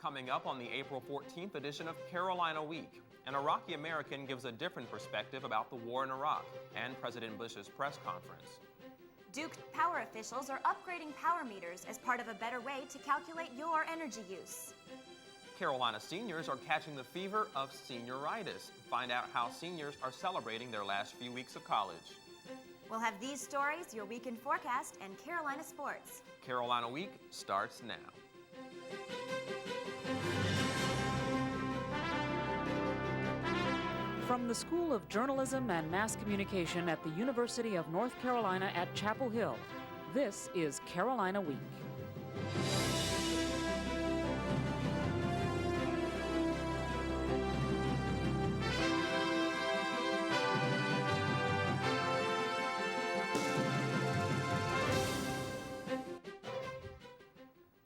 Coming up on the April 14th edition of Carolina Week, an Iraqi American gives a different perspective about the war in Iraq and President Bush's press conference. Duke Power officials are upgrading power meters as part of a better way to calculate your energy use. Carolina seniors are catching the fever of senioritis. Find out how seniors are celebrating their last few weeks of college. We'll have these stories, your weekend forecast, and Carolina sports. Carolina Week starts now. From the School of Journalism and Mass Communication at the University of North Carolina at Chapel Hill, this is Carolina Week.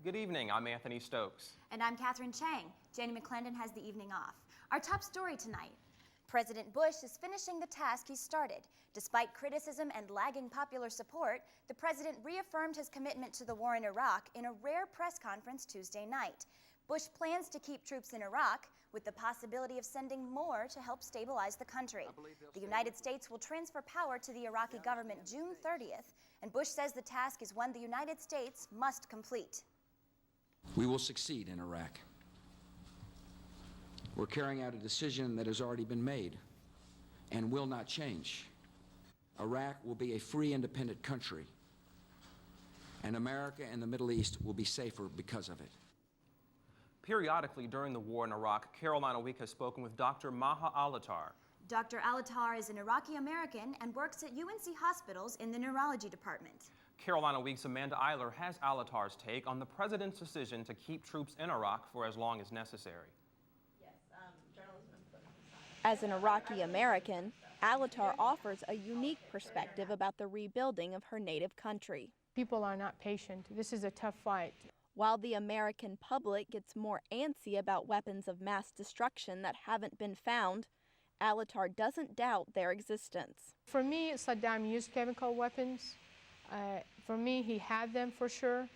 Good evening, I'm Anthony Stokes. And I'm Catherine Chang. Janie McClendon has the evening off. Our top story tonight. President Bush is finishing the task he started. Despite criticism and lagging popular support, the president reaffirmed his commitment to the war in Iraq in a rare press conference Tuesday night. Bush plans to keep troops in Iraq with the possibility of sending more to help stabilize the country. The United States will transfer power to the Iraqi government June 30th, and Bush says the task is one the United States must complete. We will succeed in Iraq. We're carrying out a decision that has already been made and will not change. Iraq will be a free, independent country, and America and the Middle East will be safer because of it. Periodically during the war in Iraq, Carolina Week has spoken with Dr. Maha Alatar. Dr. Alatar is an Iraqi American and works at UNC hospitals in the neurology department. Carolina Week's Amanda Eiler has Alatar's take on the president's decision to keep troops in Iraq for as long as necessary. As an Iraqi American, Alatar offers a unique perspective about the rebuilding of her native country. People are not patient. This is a tough fight. While the American public gets more antsy about weapons of mass destruction that haven't been found, Alatar doesn't doubt their existence. For me, Saddam used chemical weapons. For me, he had them for sure.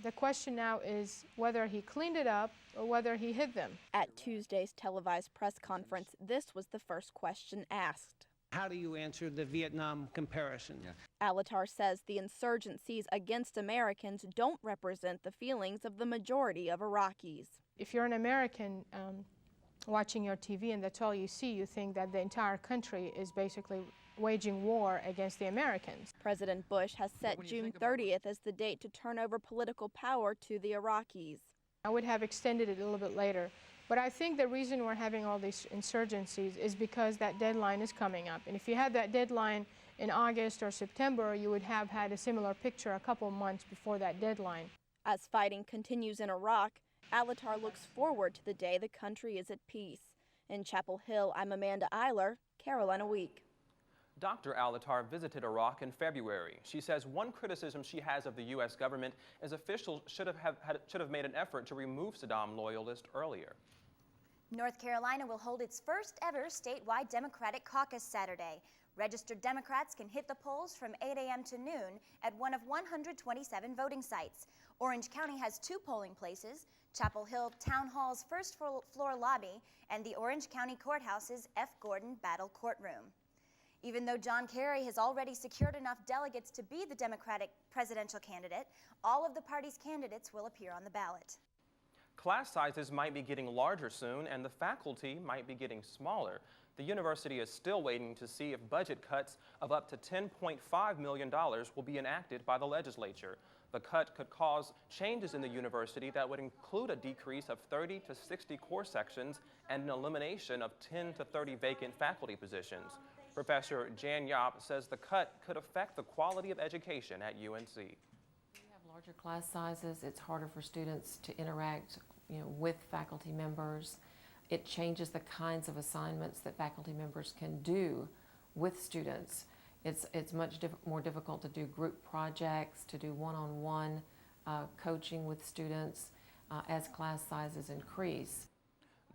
The question now is whether he cleaned it up or whether he hid them. At Tuesday's televised press conference, this was the first question asked. How do you answer the Vietnam comparison? Alatar says the insurgencies against Americans don't represent the feelings of the majority of Iraqis. If you're an American watching your TV and that's all you see, you think that the entire country is basically waging war against the Americans. President Bush has set June 30th as the date to turn over political power to the Iraqis. I would have extended it a little bit later, but I think the reason we're having all these insurgencies is because that deadline is coming up. And if you had that deadline in August or September, you would have had a similar picture a couple months before that deadline. As fighting continues in Iraq, Alatar looks forward to the day the country is at peace. In Chapel Hill, I'm Amanda Eiler, Carolina Week. Dr. Alatar visited Iraq in February. She says one criticism she has of the U.S. government is officials should have made an effort to remove Saddam loyalists earlier. North Carolina will hold its first ever statewide Democratic caucus Saturday. Registered Democrats can hit the polls from 8 a.m. to noon at one of 127 voting sites. Orange County has 2 polling places, Chapel Hill Town Hall's first floor lobby and the Orange County Courthouse's F. Gordon Battle Courtroom. Even though John Kerry has already secured enough delegates to be the Democratic presidential candidate, all of the party's candidates will appear on the ballot. Class sizes might be getting larger soon, and the faculty might be getting smaller. The university is still waiting to see if budget cuts of up to $10.5 million will be enacted by the legislature. The cut could cause changes in the university that would include a decrease of 30 to 60 course sections and an elimination of 10 to 30 vacant faculty positions. Professor Jan Yap says the cut could affect the quality of education at UNC. When you have larger class sizes, it's harder for students to interact, with faculty members. It changes the kinds of assignments that faculty members can do with students. It's much more difficult to do group projects, to do one-on-one coaching with students as class sizes increase.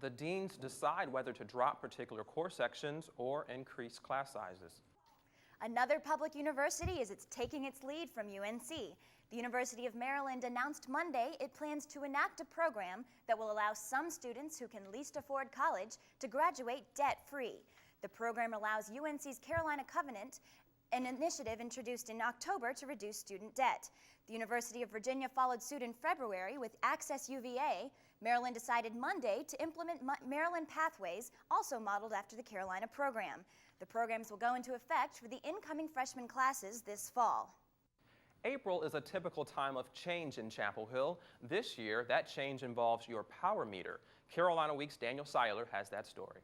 The deans decide whether to drop particular course sections or increase class sizes. Another public university is taking its lead from UNC. The University of Maryland announced Monday it plans to enact a program that will allow some students who can least afford college to graduate debt-free. The program allows UNC's Carolina Covenant, an initiative introduced in October to reduce student debt. The University of Virginia followed suit in February with Access UVA. Maryland decided Monday to implement Maryland Pathways, also modeled after the Carolina program. The programs will go into effect for the incoming freshman classes this fall. April is a typical time of change in Chapel Hill. This year, that change involves your power meter. Carolina Week's Daniel Seiler has that story.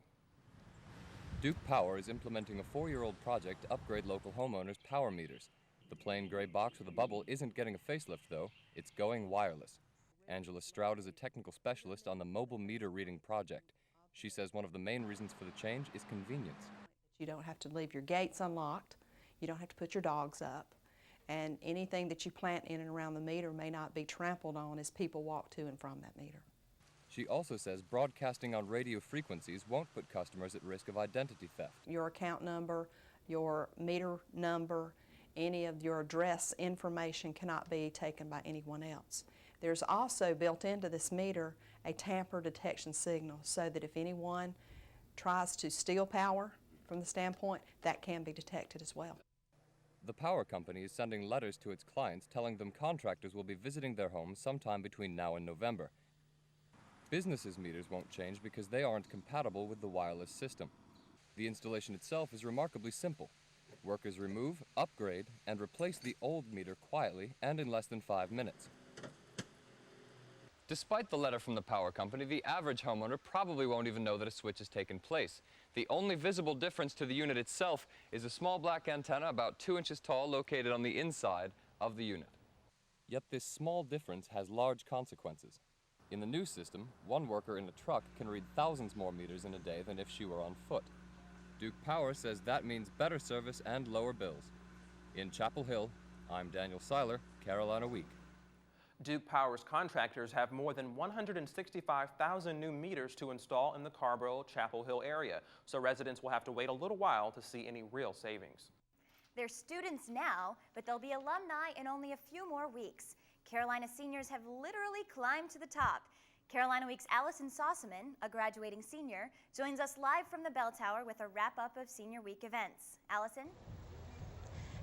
Duke Power is implementing a 4-year-old project to upgrade local homeowners' power meters. The plain gray box with a bubble isn't getting a facelift, though. It's going wireless. Angela Stroud is a technical specialist on the mobile meter reading project. She says one of the main reasons for the change is convenience. You don't have to leave your gates unlocked. You don't have to put your dogs up. And anything that you plant in and around the meter may not be trampled on as people walk to and from that meter. She also says broadcasting on radio frequencies won't put customers at risk of identity theft. Your account number, your meter number, any of your address information cannot be taken by anyone else. There's also built into this meter a tamper detection signal so that if anyone tries to steal power from the standpoint, that can be detected as well. The power company is sending letters to its clients telling them contractors will be visiting their homes sometime between now and November. Businesses' meters won't change because they aren't compatible with the wireless system. The installation itself is remarkably simple. Workers remove, upgrade, and replace the old meter quietly and in less than 5 minutes. Despite the letter from the power company, the average homeowner probably won't even know that a switch has taken place. The only visible difference to the unit itself is a small black antenna about 2 inches tall located on the inside of the unit. Yet this small difference has large consequences. In the new system, one worker in a truck can read thousands more meters in a day than if she were on foot. Duke Power says that means better service and lower bills. In Chapel Hill, I'm Daniel Seiler, Carolina Week. Duke Power's contractors have more than 165,000 new meters to install in the Carrboro-Chapel Hill area, so residents will have to wait a little while to see any real savings. They're students now, but they'll be alumni in only a few more weeks. Carolina seniors have literally climbed to the top. Carolina Week's Allison Sossaman, a graduating senior, joins us live from the Bell Tower with a wrap-up of Senior Week events. Allison?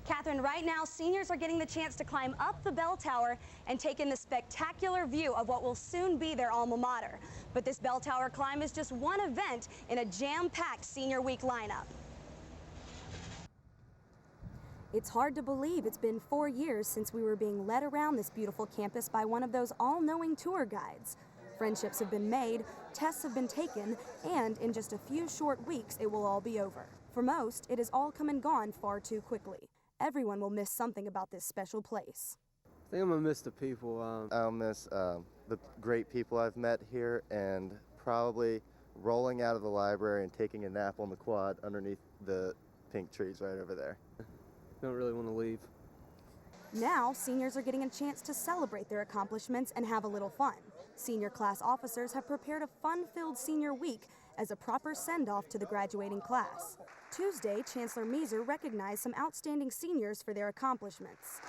Catherine, right now, seniors are getting the chance to climb up the bell tower and take in the spectacular view of what will soon be their alma mater. But this bell tower climb is just one event in a jam-packed Senior Week lineup. It's hard to believe it's been 4 years since we were being led around this beautiful campus by one of those all-knowing tour guides. Friendships have been made, tests have been taken, and in just a few short weeks, it will all be over. For most, it has all come and gone far too quickly. Everyone will miss something about this special place. I think I'm gonna miss the people. I'll miss the great people I've met here, and probably rolling out of the library and taking a nap on the quad underneath the pink trees right over there. Don't really want to leave. Now, seniors are getting a chance to celebrate their accomplishments and have a little fun. Senior class officers have prepared a fun-filled Senior Week as a proper send-off to the graduating class. Tuesday, Chancellor Measer recognized some outstanding seniors for their accomplishments.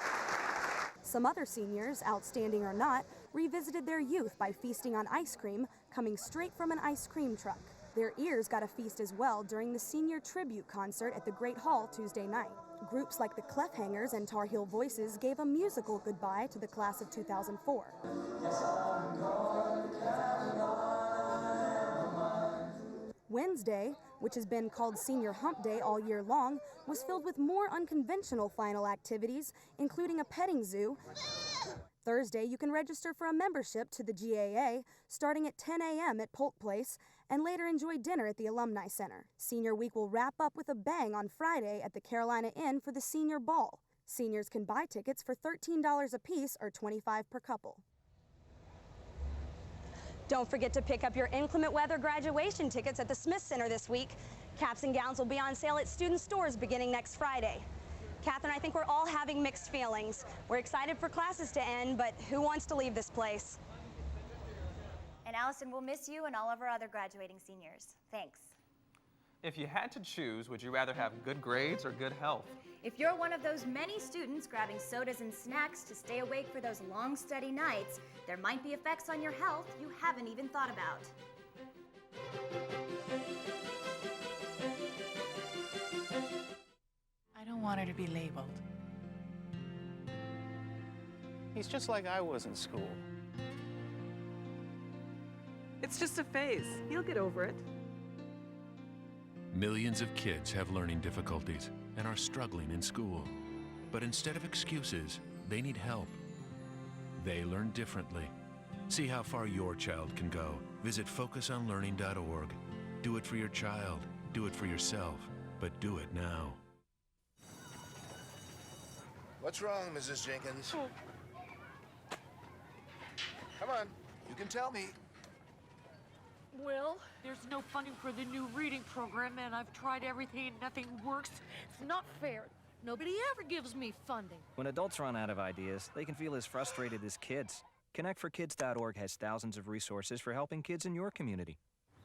Some other seniors, outstanding or not, revisited their youth by feasting on ice cream coming straight from an ice cream truck. Their ears got a feast as well during the senior tribute concert at the Great Hall Tuesday night. Groups like the Clefhangers and Tar Heel Voices gave a musical goodbye to the class of 2004. Wednesday, which has been called Senior Hump Day all year long, was filled with more unconventional final activities, including a petting zoo. Thursday, you can register for a membership to the GAA, starting at 10 a.m. at Polk Place, and later enjoy dinner at the Alumni Center. Senior Week will wrap up with a bang on Friday at the Carolina Inn for the Senior Ball. Seniors can buy tickets for $13 a piece or $25 per couple. Don't forget to pick up your inclement weather graduation tickets at the Smith Center this week. Caps and gowns will be on sale at student stores beginning next Friday. Catherine, I think we're all having mixed feelings. We're excited for classes to end, but who wants to leave this place? And Allison, we'll miss you and all of our other graduating seniors. Thanks. If you had to choose, would you rather have good grades or good health? If you're one of those many students grabbing sodas and snacks to stay awake for those long study nights, there might be effects on your health you haven't even thought about. I don't want her to be labeled. He's just like I was in school. It's just a phase. He'll get over it. Millions of kids have learning difficulties and are struggling in school. But instead of excuses, they need help. They learn differently. See how far your child can go. Visit FocusOnLearning.org. Do it for your child. Do it for yourself. But do it now. What's wrong, Mrs. Jenkins? Come on, you can tell me. Well, there's no funding for the new reading program, and I've tried everything and nothing works. It's not fair. Nobody ever gives me funding. When adults run out of ideas, they can feel as frustrated as kids. ConnectForKids.org has thousands of resources for helping kids in your community.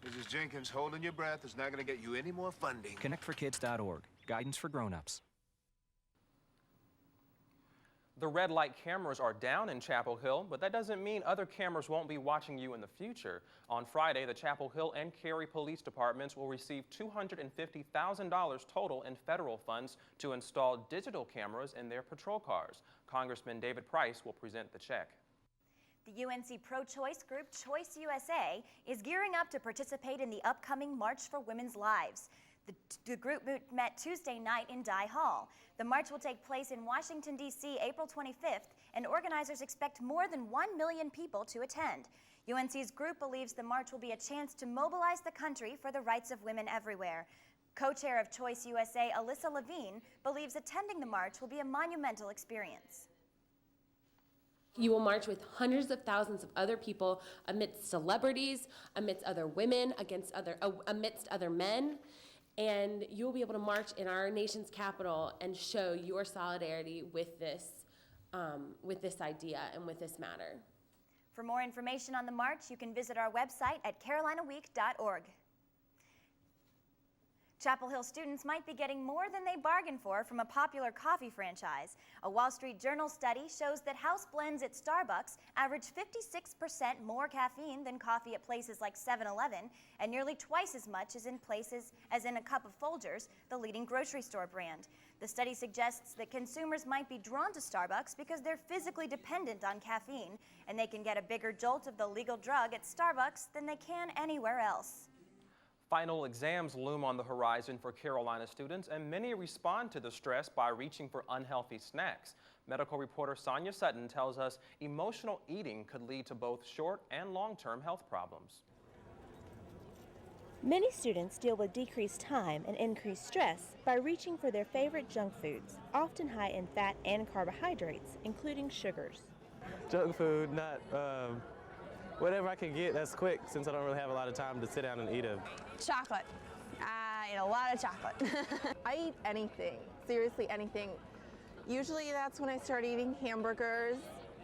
Mrs. Jenkins, holding your breath is not going to get you any more funding. ConnectForKids.org, guidance for grown-ups. The red light cameras are down in Chapel Hill, but that doesn't mean other cameras won't be watching you in the future. On Friday, the Chapel Hill and Cary police departments will receive $250,000 total in federal funds to install digital cameras in their patrol cars. Congressman David Price will present the check. The UNC pro-choice group Choice USA is gearing up to participate in the upcoming March for Women's Lives. The group met Tuesday night in Dye Hall. The march will take place in Washington, D.C. April 25th, and organizers expect more than 1 million people to attend. UNC's group believes the march will be a chance to mobilize the country for the rights of women everywhere. Co-chair of Choice USA, Alyssa Levine, believes attending the march will be a monumental experience. You will march with hundreds of thousands of other people, amidst celebrities, amidst other women, amidst other men. And you will be able to march in our nation's capital and show your solidarity with this idea and with this matter. For more information on the march, you can visit our website at carolinaweek.org. Chapel Hill students might be getting more than they bargained for from a popular coffee franchise. A Wall Street Journal study shows that house blends at Starbucks average 56% more caffeine than coffee at places like 7-Eleven, and nearly twice as much as in a cup of Folgers, the leading grocery store brand. The study suggests that consumers might be drawn to Starbucks because they're physically dependent on caffeine, and they can get a bigger jolt of the legal drug at Starbucks than they can anywhere else. Final exams loom on the horizon for Carolina students, and many respond to the stress by reaching for unhealthy snacks. Medical reporter Sonia Sutton tells us emotional eating could lead to both short and long-term health problems. Many students deal with decreased time and increased stress by reaching for their favorite junk foods, often high in fat and carbohydrates, including sugars. Junk food, not whatever I can get that's quick, since I don't really have a lot of time to sit down and eat it. Chocolate. I eat a lot of chocolate. I eat anything, seriously anything. Usually that's when I start eating hamburgers,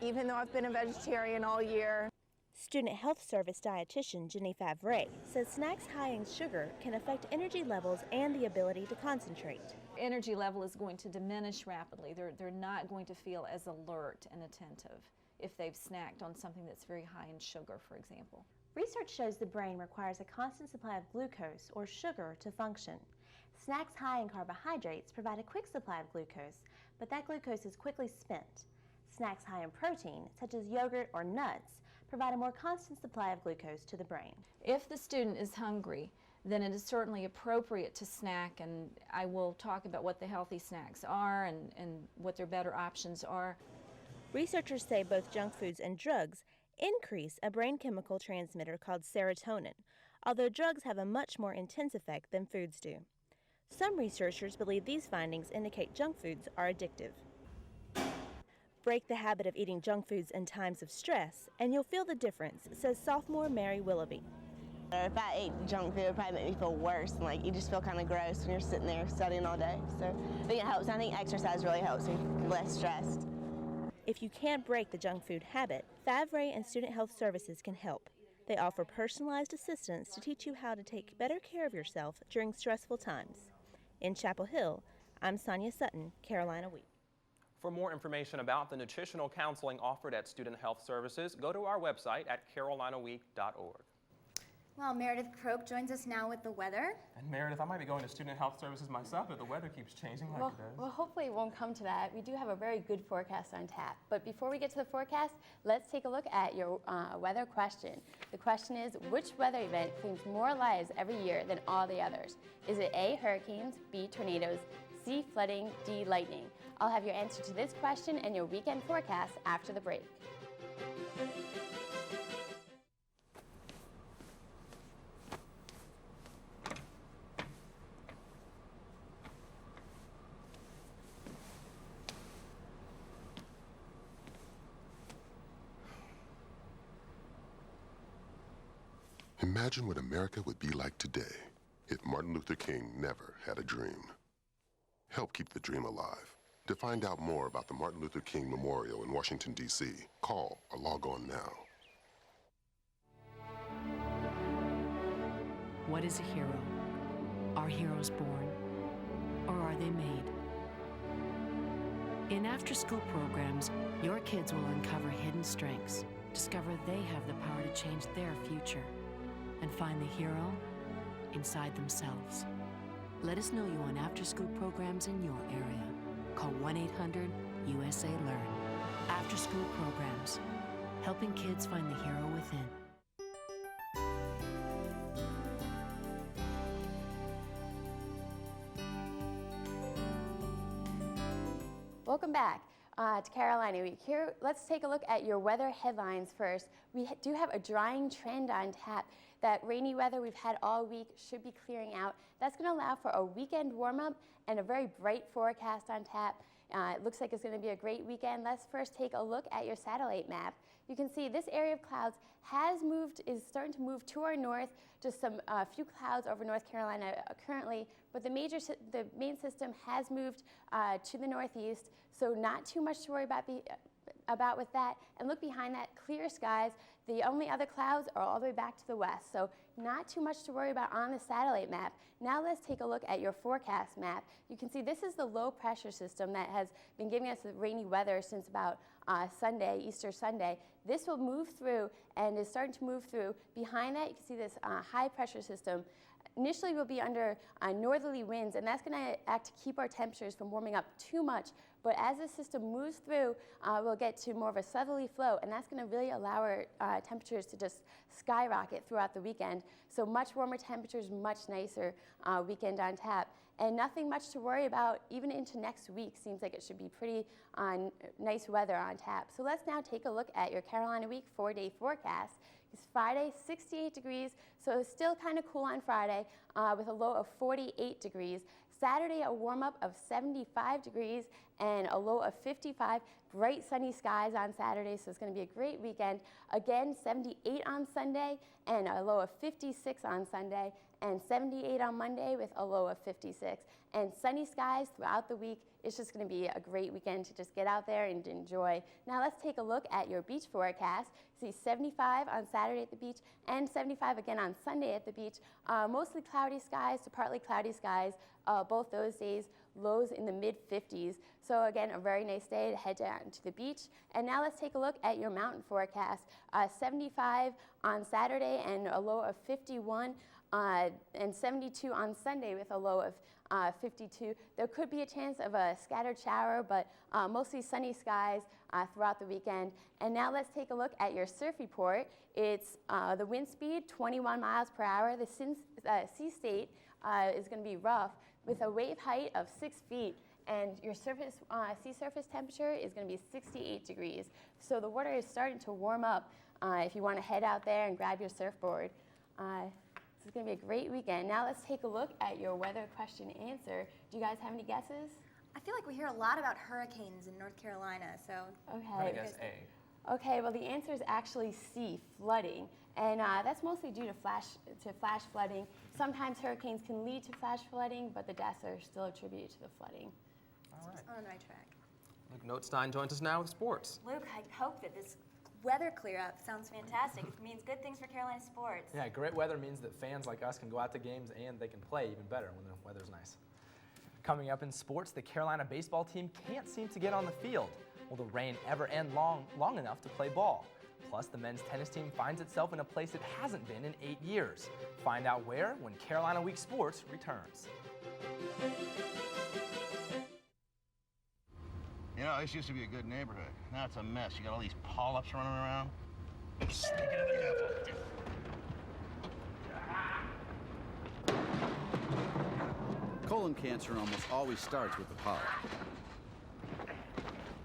even though I've been a vegetarian all year. Student Health Service dietitian Jenny Favre says snacks high in sugar can affect energy levels and the ability to concentrate. Energy level is going to diminish rapidly. They're not going to feel as alert and attentive if they've snacked on something that's very high in sugar, for example. Research shows the brain requires a constant supply of glucose or sugar to function. Snacks high in carbohydrates provide a quick supply of glucose, but that glucose is quickly spent. Snacks high in protein, such as yogurt or nuts, provide a more constant supply of glucose to the brain. If the student is hungry, then it is certainly appropriate to snack, and I will talk about what the healthy snacks are and what their better options are. Researchers say both junk foods and drugs increase a brain chemical transmitter called serotonin, although drugs have a much more intense effect than foods do. Some researchers believe these findings indicate junk foods are addictive. Break the habit of eating junk foods in times of stress, and you'll feel the difference, says sophomore Mary Willoughby. If I ate junk food, it would probably make me feel worse, and you just feel kind of gross when you're sitting there studying all day. So I think it helps. I think exercise really helps me feel less stressed. If you can't break the junk food habit, Favre and Student Health Services can help. They offer personalized assistance to teach you how to take better care of yourself during stressful times. In Chapel Hill, I'm Sonia Sutton, Carolina Week. For more information about the nutritional counseling offered at Student Health Services, go to our website at carolinaweek.org. Well, Meredith Croak joins us now with the weather. And Meredith, I might be going to Student Health Services myself if the weather keeps changing like it does. Well, hopefully it won't come to that. We do have a very good forecast on tap. But before we get to the forecast, let's take a look at your weather question. The question is, which weather event claims more lives every year than all the others? Is it A, hurricanes, B, tornadoes, C, flooding, D, lightning? I'll have your answer to this question and your weekend forecast after the break. Imagine what America would be like today if Martin Luther King never had a dream. Help keep the dream alive. To find out more about the Martin Luther King Memorial in Washington, D.C., call or log on now. What is a hero? Are heroes born, or are they made? In after-school programs, your kids will uncover hidden strengths, discover they have the power to change their future, and find the hero inside themselves. Let us know you on after-school programs in your area. Call 1-800-USA-LEARN. After-school programs, helping kids find the hero within. Welcome back to Carolina Week. Here, let's take a look at your weather headlines first. We do have a drying trend on tap. That rainy weather we've had all week should be clearing out. That's going to allow for a weekend warm-up and a very bright forecast on tap. It looks like it's going to be a great weekend. Let's first take a look at your satellite map. You can see this area of clouds is starting to move to our north. Just some few clouds over North Carolina currently, but the main system has moved to the northeast, so not too much to worry about with that. And look behind that, clear skies. The only other clouds are all the way back to the west, so not too much to worry about on the satellite map. Now let's take a look at your forecast map. You can see this is the low pressure system that has been giving us the rainy weather since about Sunday, Easter Sunday. This will move through and is starting to move through. Behind that, you can see this high pressure system. Initially, we'll be under northerly winds, and that's going to act to keep our temperatures from warming up too much. But as the system moves through, we'll get to more of a southerly flow, and that's going to really allow our temperatures to just skyrocket throughout the weekend. So much warmer temperatures, much nicer weekend on tap. And nothing much to worry about even into next week. Seems like it should be pretty nice weather on tap. So let's now take a look at your Carolina Week 4-day forecast. It's Friday, 68 degrees, so it's still kind of cool on Friday with a low of 48 degrees. Saturday, a warm-up of 75 degrees and a low of 55. Bright sunny skies on Saturday, so it's going to be a great weekend. Again, 78 on Sunday and a low of 56 on Sunday, and 78 on Monday with a low of 56. And sunny skies throughout the week. It's just going to be a great weekend to just get out there and enjoy. Now let's take a look at your beach forecast. See 75 on Saturday at the beach and 75 again on Sunday at the beach. Mostly cloudy skies to partly cloudy skies both those days. Lows in the mid-50s. So again, a very nice day to head down to the beach. And now let's take a look at your mountain forecast. 75 on Saturday and a low of 51. And 72 on Sunday with a low of 52. There could be a chance of a scattered shower, but mostly sunny skies throughout the weekend. And now let's take a look at your surf report. It's the wind speed, 21 miles per hour. The sea state is going to be rough with a wave height of 6 feet. And your sea surface temperature is going to be 68 degrees. So the water is starting to warm up if you want to head out there and grab your surfboard. This is going to be a great weekend. Now let's take a look at your weather question answer. Do you guys have any guesses? I feel like we hear a lot about hurricanes in North Carolina, so. Okay. I'm going to guess A. Okay, well the answer is actually C, flooding. And that's mostly due to flash flooding. Sometimes hurricanes can lead to flash flooding, but the deaths are still attributed to the flooding. All right. On the right track. Luke Notstein joins us now with sports. Luke, I hope that this weather clear up sounds fantastic. It means good things for Carolina sports. Yeah, great weather means that fans like us can go out to games and they can play even better when the weather's nice. Coming up in sports, the Carolina baseball team can't seem to get on the field. Will the rain ever end long enough to play ball? Plus, the men's tennis team finds itself in a place it hasn't been in 8 years. Find out where when Carolina Week Sports returns. You know, this used to be a good neighborhood. Now it's a mess. You got all these polyps running around. Sneaking in the apple. Colon cancer almost always starts with the polyp.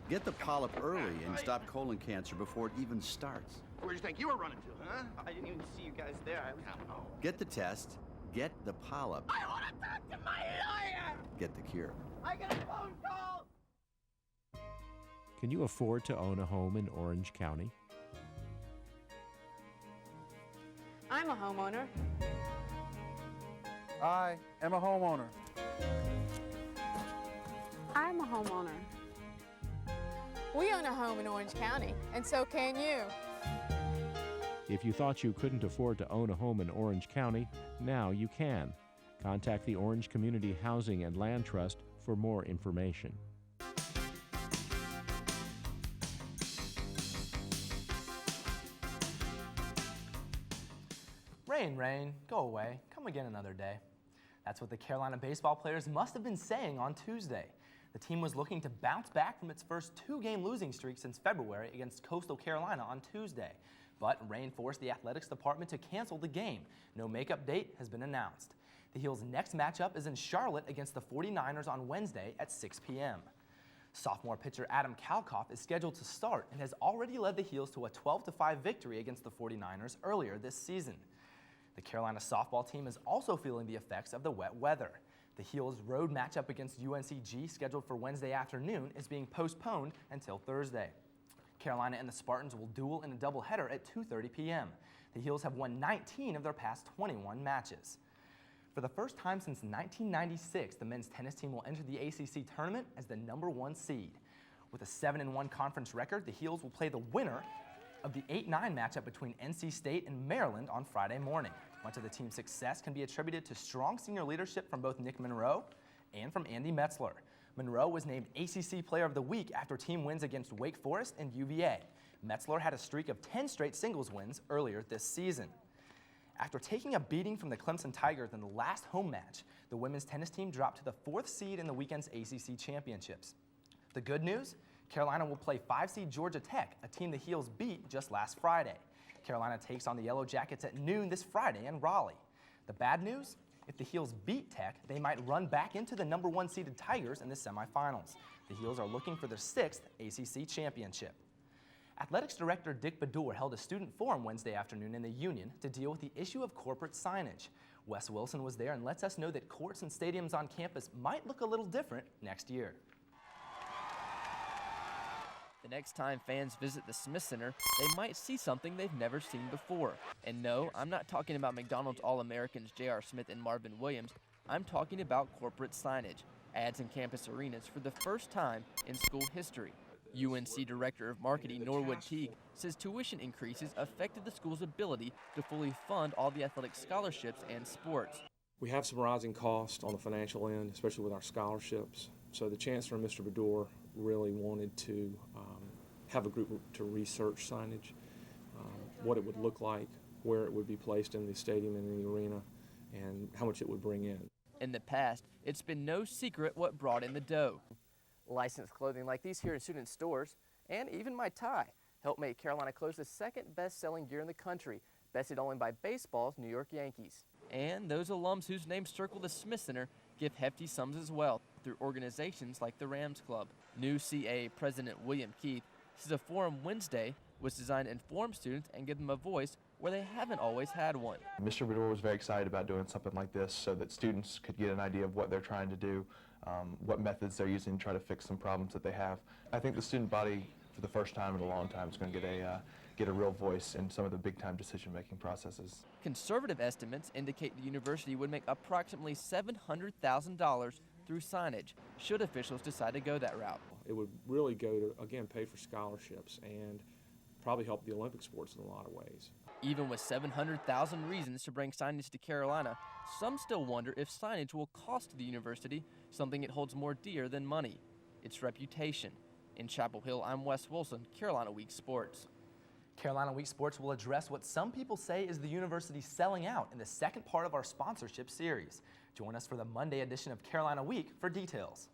Get the polyp early and stop colon cancer before it even starts. Where'd you think you were running to, huh? I didn't even see you guys there. I don't know. Get the test, get the polyp, I want to talk to my lawyer! get the cure. I got a phone call! Can you afford to own a home in Orange County? I'm a homeowner. I am a homeowner. I'm a homeowner. We own a home in Orange County, and so can you. If you thought you couldn't afford to own a home in Orange County, now you can. Contact the Orange Community Housing and Land Trust for more information. Rain, rain, go away, come again another day. That's what the Carolina baseball players must have been saying on Tuesday. The team was looking to bounce back from its first 2-game losing streak since February against Coastal Carolina on Tuesday. But rain forced the athletics department to cancel the game. No makeup date has been announced. The Heels' next matchup is in Charlotte against the 49ers on Wednesday at 6 p.m. Sophomore pitcher Adam Kalkoff is scheduled to start and has already led the Heels to a 12-5 victory against the 49ers earlier this season. The Carolina softball team is also feeling the effects of the wet weather. The Heels' road matchup against UNCG, scheduled for Wednesday afternoon, is being postponed until Thursday. Carolina and the Spartans will duel in a doubleheader at 2:30 p.m. The Heels have won 19 of their past 21 matches. For the first time since 1996, the men's tennis team will enter the ACC tournament as the #1 seed. With a 7-1 conference record, the Heels will play the winner of the 8-9 matchup between NC State and Maryland on Friday morning. Much of the team's success can be attributed to strong senior leadership from both Nick Monroe and from Andy Metzler. Monroe was named ACC Player of the Week after team wins against Wake Forest and UVA. Metzler had a streak of 10 straight singles wins earlier this season. After taking a beating from the Clemson Tigers in the last home match, the women's tennis team dropped to the 4th seed in the weekend's ACC championships. The good news? Carolina will play 5-seed Georgia Tech, a team the Heels beat just last Friday. Carolina takes on the Yellow Jackets at noon this Friday in Raleigh. The bad news? If the Heels beat Tech, they might run back into the #1 seeded Tigers in the semifinals. The Heels are looking for their 6th ACC championship. Athletics Director Dick Bedour held a student forum Wednesday afternoon in the Union to deal with the issue of corporate signage. Wes Wilson was there and lets us know that courts and stadiums on campus might look a little different next year. The next time fans visit the Smith Center, they might see something they've never seen before. And no, I'm not talking about McDonald's All-Americans J.R. Smith and Marvin Williams. I'm talking about corporate signage, ads in campus arenas for the first time in school history. UNC Director of Marketing Norwood Teague says tuition increases affected the school's ability to fully fund all the athletic scholarships and sports. We have some rising costs on the financial end, especially with our scholarships. So the Chancellor, Mr. Bedour, really wanted to have a group to research signage, what it would look like, where it would be placed in the stadium and in the arena, and how much it would bring in. In the past, it's been no secret what brought in the dough. Licensed clothing like these here in student stores, and even my tie, helped make Carolina Clothes the second best-selling gear in the country, bested only by baseball's New York Yankees. And those alums whose names circle the Smith Center give hefty sums as well through organizations like the Rams Club. New CAA President William Keith says a forum Wednesday was designed to inform students and give them a voice where they haven't always had one. Mr. Bedour was very excited about doing something like this so that students could get an idea of what they're trying to do, what methods they're using to try to fix some problems that they have. I think the student body, for the first time in a long time, is going to get a real voice in some of the big-time decision-making processes. Conservative estimates indicate the university would make approximately $700,000 through signage, should officials decide to go that route. It would really go to, again, pay for scholarships, and probably help the Olympic sports in a lot of ways. Even with 700,000 reasons to bring signage to Carolina, some still wonder if signage will cost the university something it holds more dear than money, its reputation. In Chapel Hill, I'm Wes Wilson, Carolina Week Sports. Carolina Week Sports will address what some people say is the university selling out in the second part of our sponsorship series. Join us for the Monday edition of Carolina Week for details.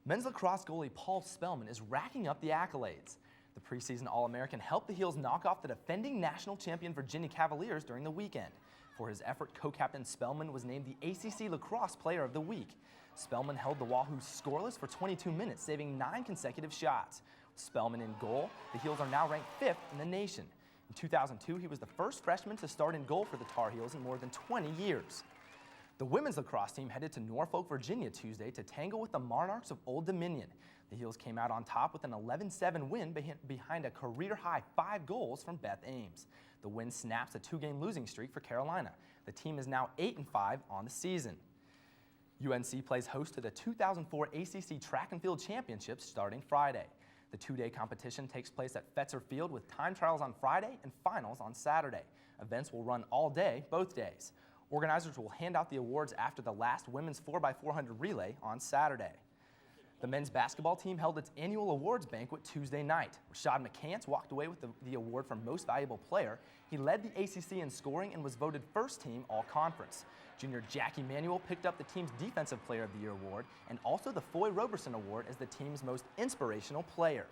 Men's lacrosse goalie Paul Spellman is racking up the accolades. The preseason All-American helped the Heels knock off the defending national champion Virginia Cavaliers during the weekend. For his effort, co-captain Spellman was named the ACC Lacrosse Player of the Week. Spellman held the Wahoos scoreless for 22 minutes, saving 9 consecutive shots. With Spellman in goal, the Heels are now ranked 5th in the nation. In 2002, he was the first freshman to start in goal for the Tar Heels in more than 20 years. The women's lacrosse team headed to Norfolk, Virginia Tuesday to tangle with the Monarchs of Old Dominion. The Heels came out on top with an 11-7 win behind a career-high 5 goals from Beth Ames. The win snaps a 2-game losing streak for Carolina. The team is now 8-5 on the season. UNC plays host to the 2004 ACC Track and Field Championships starting Friday. The 2-day competition takes place at Fetzer Field with time trials on Friday and finals on Saturday. Events will run all day, both days. Organizers will hand out the awards after the last women's 4x400 relay on Saturday. The men's basketball team held its annual awards banquet Tuesday night. Rashad McCants walked away with the award for Most Valuable Player. He led the ACC in scoring and was voted first team All-Conference. Junior Jackie Manuel picked up the team's Defensive Player of the Year award and also the Foy Roberson Award as the team's most inspirational player.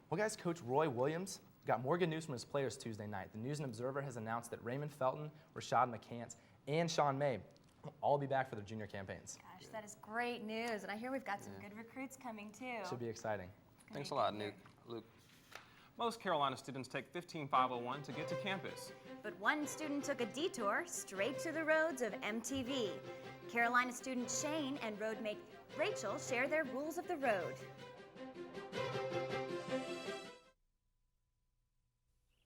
Well, guys, Coach Roy Williams got more good news from his players Tuesday night. The News and Observer has announced that Raymond Felton, Rashad McCants, and Sean May will all be back for their junior campaigns. Gosh, that is great news. And I hear we've got some good recruits coming too. Should be exciting. Thanks a lot, Luke. Most Carolina students take 15501 to get to campus. But one student took a detour straight to the roads of MTV. Carolina student Shane and roadmate Rachel share their rules of the road.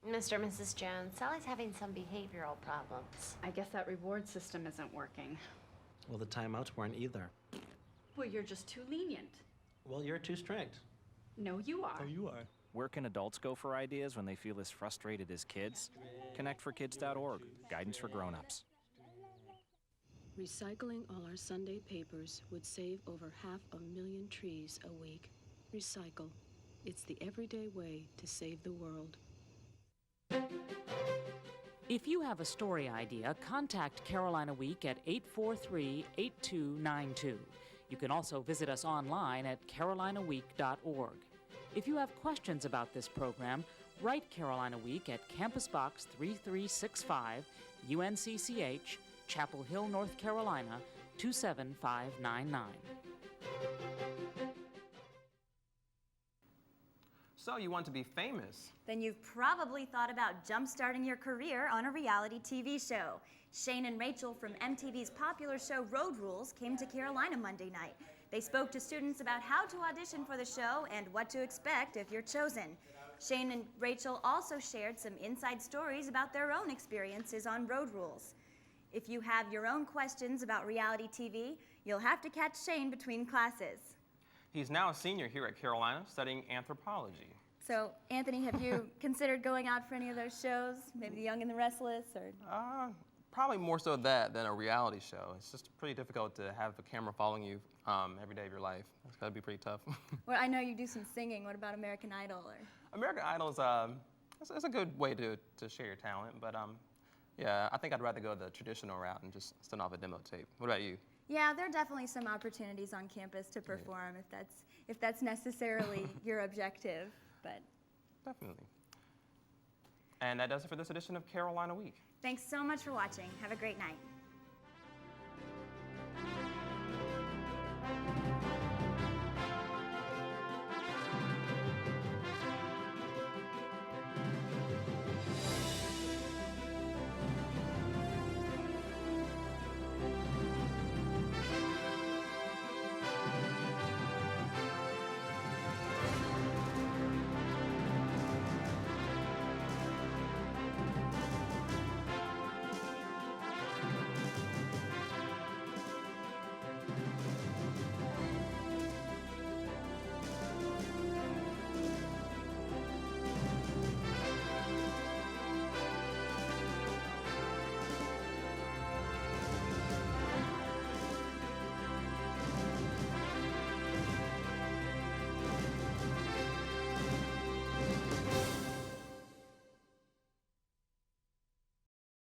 Mr. and Mrs. Jones, Sally's having some behavioral problems. I guess that reward system isn't working. Well, the timeouts weren't either. Well, you're just too lenient. Well, you're too strict. No, you are. Oh, you are. Where can adults go for ideas when they feel as frustrated as kids? ConnectForKids.org, guidance for grown-ups. Recycling all our Sunday papers would save over 500,000 trees a week. Recycle. It's the everyday way to save the world. If you have a story idea, contact Carolina Week at 843-8292. You can also visit us online at carolinaweek.org. If you have questions about this program, write Carolina Week at Campus Box 3365, UNCCH, Chapel Hill, North Carolina, 27599. So you want to be famous? Then you've probably thought about jump-starting your career on a reality TV show. Shane and Rachel from MTV's popular show Road Rules came to Carolina Monday night. They spoke to students about how to audition for the show and what to expect if you're chosen. Shane and Rachel also shared some inside stories about their own experiences on Road Rules. If you have your own questions about reality TV, you'll have to catch Shane between classes. He's now a senior here at Carolina studying anthropology. So, Anthony, have you considered going out for any of those shows? Maybe The Young and the Restless, or? Probably more so that than a reality show. It's just pretty difficult to have a camera following you every day of your life. It's gotta be pretty tough. Well, I know you do some singing. What about American Idol? Or? American Idol is it's a good way to share your talent, but yeah, I think I'd rather go the traditional route and just send off a demo tape. What about you? Yeah, there are definitely some opportunities on campus to perform if that's necessarily your objective, but. Definitely. And that does it for this edition of Carolina Week. Thanks so much for watching. Have a great night.